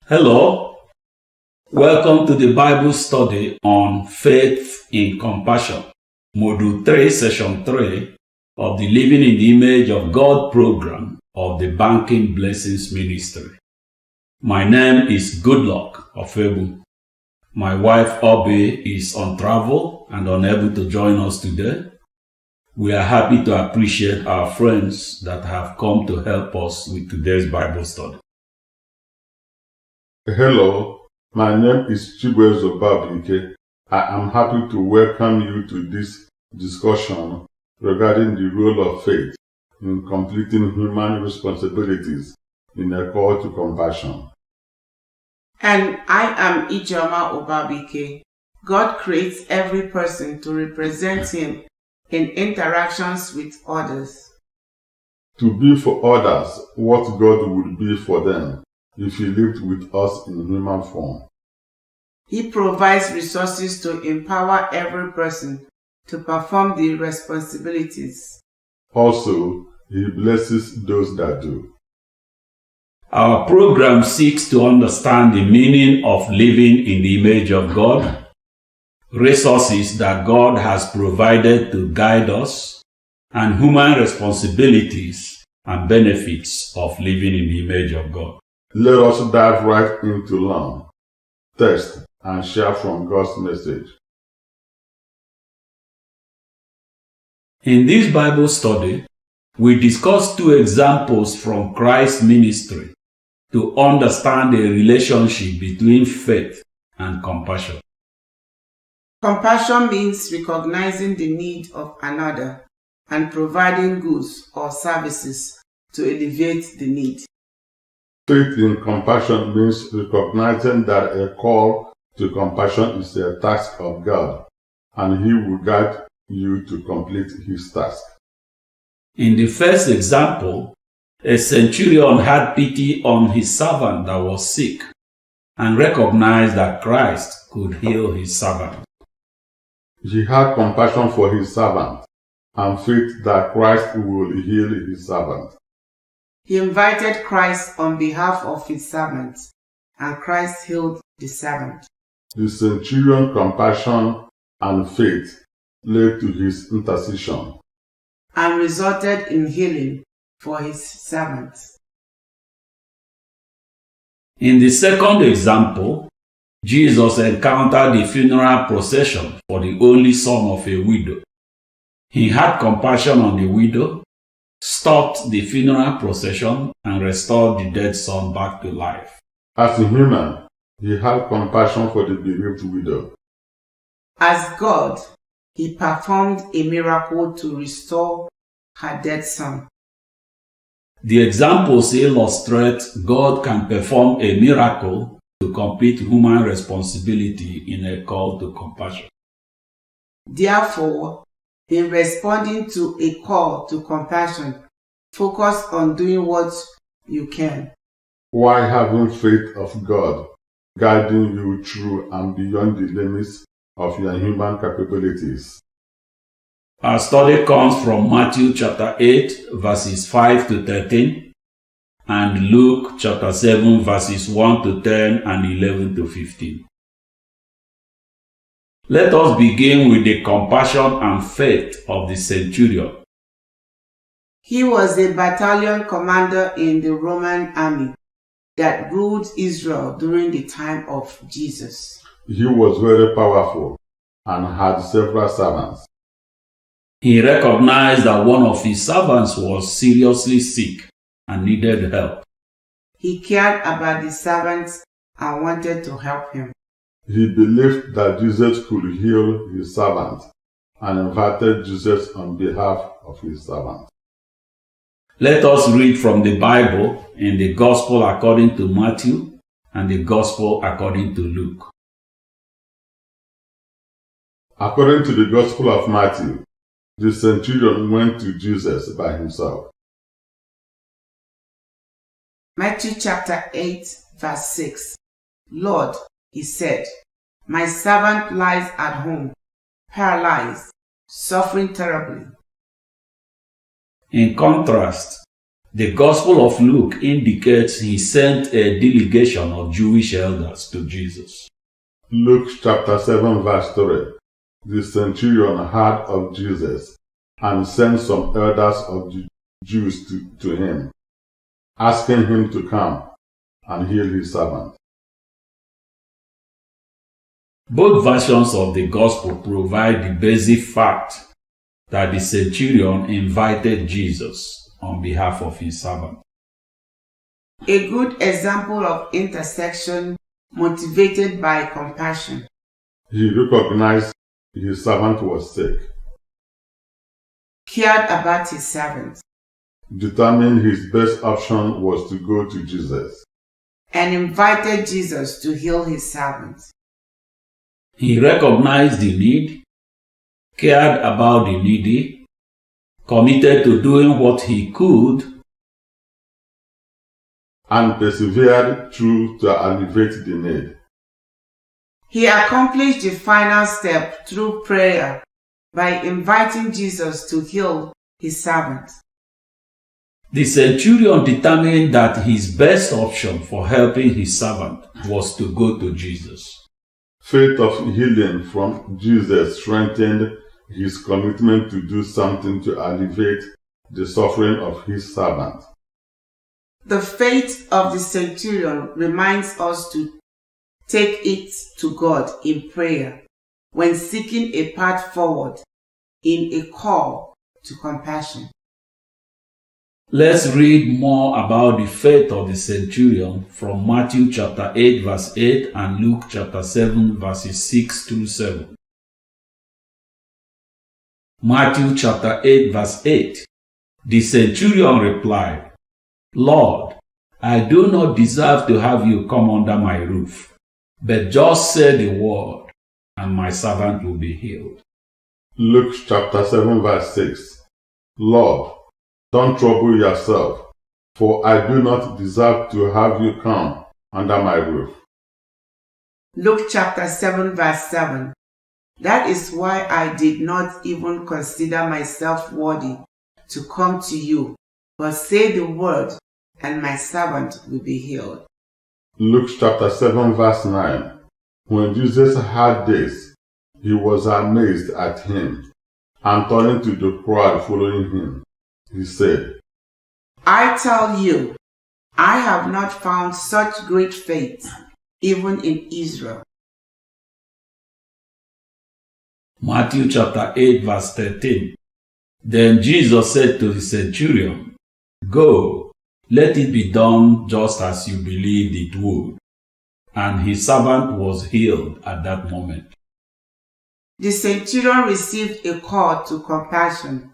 Hello, welcome to the Bible study on Faith in Compassion, Module 3, Session 3 of the Living in the Image of God program of the Banking Blessings Ministry. My name is Goodluck Ofebu. My wife Obi is on travel and unable to join us today. We are happy to appreciate our friends that have come to help us with today's Bible study. Hello, my name is Chibuezo Babike. I am happy to welcome you to this discussion regarding the role of faith in completing human responsibilities in a call to compassion. And I am Ijoma Obabike. God creates every person to represent Him in interactions with others. To be for others what God would be for them if He lived with us in human form. He provides resources to empower every person to perform the responsibilities. Also, He blesses those that do. Our program seeks to understand the meaning of living in the image of God, resources that God has provided to guide us, and human responsibilities and benefits of living in the image of God. Let us dive right into learn, test, and share from God's message. In this Bible study, we discuss two examples from Christ's ministry to understand the relationship between faith and compassion. Compassion means recognizing the need of another and providing goods or services to alleviate the need. Faith in compassion means recognizing that a call to compassion is a task of God, and He will guide you to complete His task. In the first example, a centurion had pity on his servant that was sick and recognized that Christ could heal his servant. He had compassion for his servant and faith that Christ will heal his servant. He invited Christ on behalf of his servant, and Christ healed the servant. The centurion's compassion and faith led to his intercession and resulted in healing for his servant. In the second example, Jesus encountered the funeral procession for the only son of a widow. He had compassion on the widow, stopped the funeral procession, and restored the dead son back to life. As a human, He had compassion for the bereaved widow. As God, He performed a miracle to restore her dead son. The examples illustrate God can perform a miracle to complete human responsibility in a call to compassion. Therefore, in responding to a call to compassion, focus on doing what you can, while having faith of God guiding you through and beyond the limits of your human capabilities. Our study comes from Matthew chapter 8, verses 5 to 13, and Luke chapter 7, verses 1 to 10 and 11 to 15. Let us begin with the compassion and faith of the centurion. He was a battalion commander in the Roman army that ruled Israel during the time of Jesus. He was very powerful and had several servants. He recognized that one of his servants was seriously sick and needed help. He cared about the servants and wanted to help him. He believed that Jesus could heal his servant and invited Jesus on behalf of his servant. Let us read from the Bible in the Gospel according to Matthew and the Gospel according to Luke. According to the Gospel of Matthew, the centurion went to Jesus by himself. Matthew chapter 8, verse 6. Lord, he said, my servant lies at home, paralyzed, suffering terribly. In contrast, The Gospel of Luke indicates he sent a delegation of Jewish elders to Jesus. Luke chapter 7 verse 3. The centurion heard of Jesus and sent some elders of the Jews to him, asking him to come and heal his servant. Both versions of the Gospel provide the basic fact that the centurion invited Jesus on behalf of his servant. A good example of intersection motivated by compassion. He recognized his servant was sick, Cared about his servant, determined his best option was to go to Jesus, and invited Jesus to heal his servant. He recognized the need, cared about the needy, committed to doing what he could, and persevered through to alleviate the need. He accomplished the final step through prayer by inviting Jesus to heal his servant. The centurion determined that his best option for helping his servant was to go to Jesus. Faith of healing from Jesus strengthened his commitment to do something to alleviate the suffering of his servant. The faith of the centurion reminds us to take it to God in prayer when seeking a path forward in a call to compassion. Let's read more about the faith of the centurion from Matthew chapter 8 verse 8 and Luke chapter 7 verses 6 through 7. Matthew chapter 8 verse 8. The centurion replied, "Lord, I do not deserve to have you come under my roof, but just say the word, and my servant will be healed." Luke chapter 7 verse 6. Lord, don't trouble yourself, for I do not deserve to have you come under my roof. Luke chapter 7 verse 7. That is why I did not even consider myself worthy to come to you, but say the word, and my servant will be healed. Luke chapter 7 verse 9. When Jesus heard this, he was amazed at him, and turning to the crowd following him, he said, I tell you, I have not found such great faith, even in Israel. Matthew chapter 8 verse 13. Then Jesus said to the centurion, "Go, let it be done just as you believed it would." And his servant was healed at that moment. The centurion received a call to compassion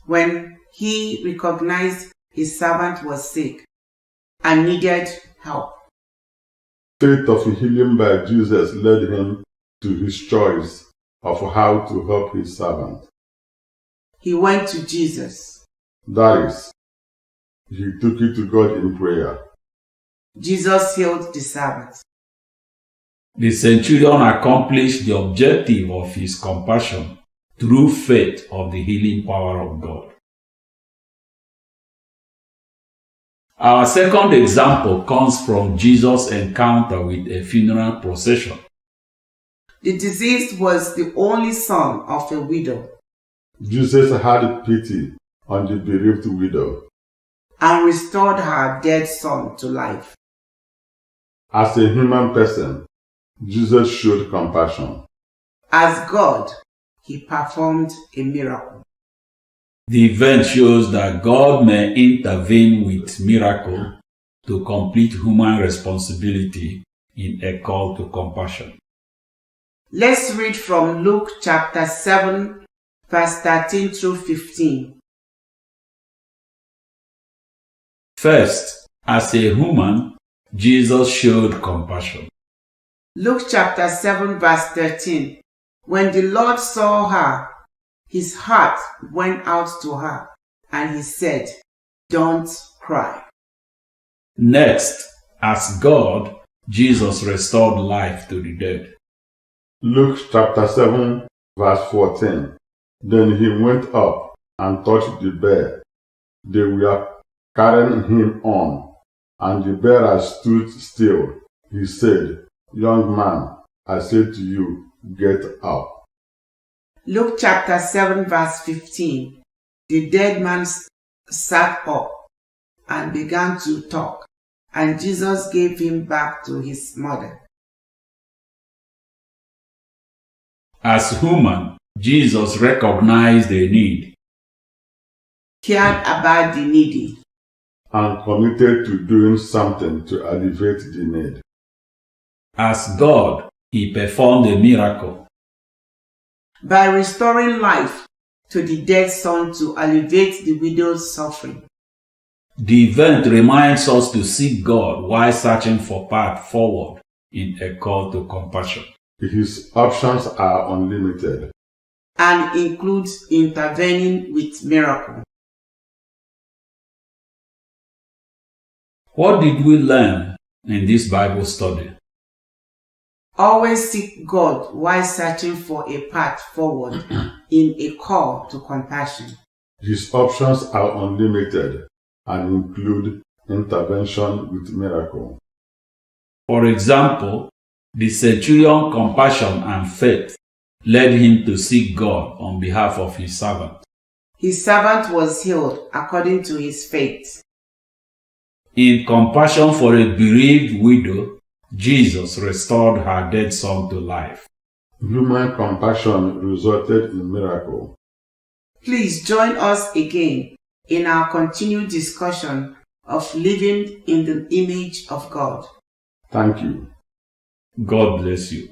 when he recognized his servant was sick and needed help. Faith of healing by Jesus led him to his choice of how to help his servant. He went to Jesus. That is, he took it to God in prayer. Jesus healed the servant. The centurion accomplished the objective of his compassion through faith of the healing power of God. Our second example comes from Jesus' encounter with a funeral procession. The deceased was the only son of a widow Jesus had pity on the bereaved widow and restored her dead son to life. As a human person, Jesus showed compassion. As God, he performed a miracle. The event shows that God may intervene with miracle to complete human responsibility in a call to compassion. Let's read from Luke chapter 7, verse 13 through 15. First, as a human, Jesus showed compassion. Luke chapter 7, verse 13. When the Lord saw her, his heart went out to her, and he said, "Don't cry." Next, as God, Jesus restored life to the dead. Luke chapter 7, verse 14. Then he went up and touched the bed. They were carrying him on, and the bearer stood still. He said, "Young man, I say to you, get up." Luke chapter 7 verse 15. The dead man sat up and began to talk, and Jesus gave him back to his mother. As human, Jesus recognized the need, cared about the needy, and committed to doing something to alleviate the need. as God, he performed a miracle. by restoring life to the dead son to alleviate the widow's suffering. The event reminds us to seek God while searching for path forward in a call to compassion. His options are unlimited and includes intervening with miracle. What did we learn in this Bible study? Always seek God while searching for a path forward in a call to compassion. His options are unlimited and include intervention with miracle. For example, the Centurion compassion and faith led him to seek God on behalf of his servant. His servant was healed according to his faith. In compassion for a bereaved widow, Jesus restored her dead son to life. Human compassion resulted in miracle. Please join us again in our continued discussion of living in the image of God. Thank you. God bless you.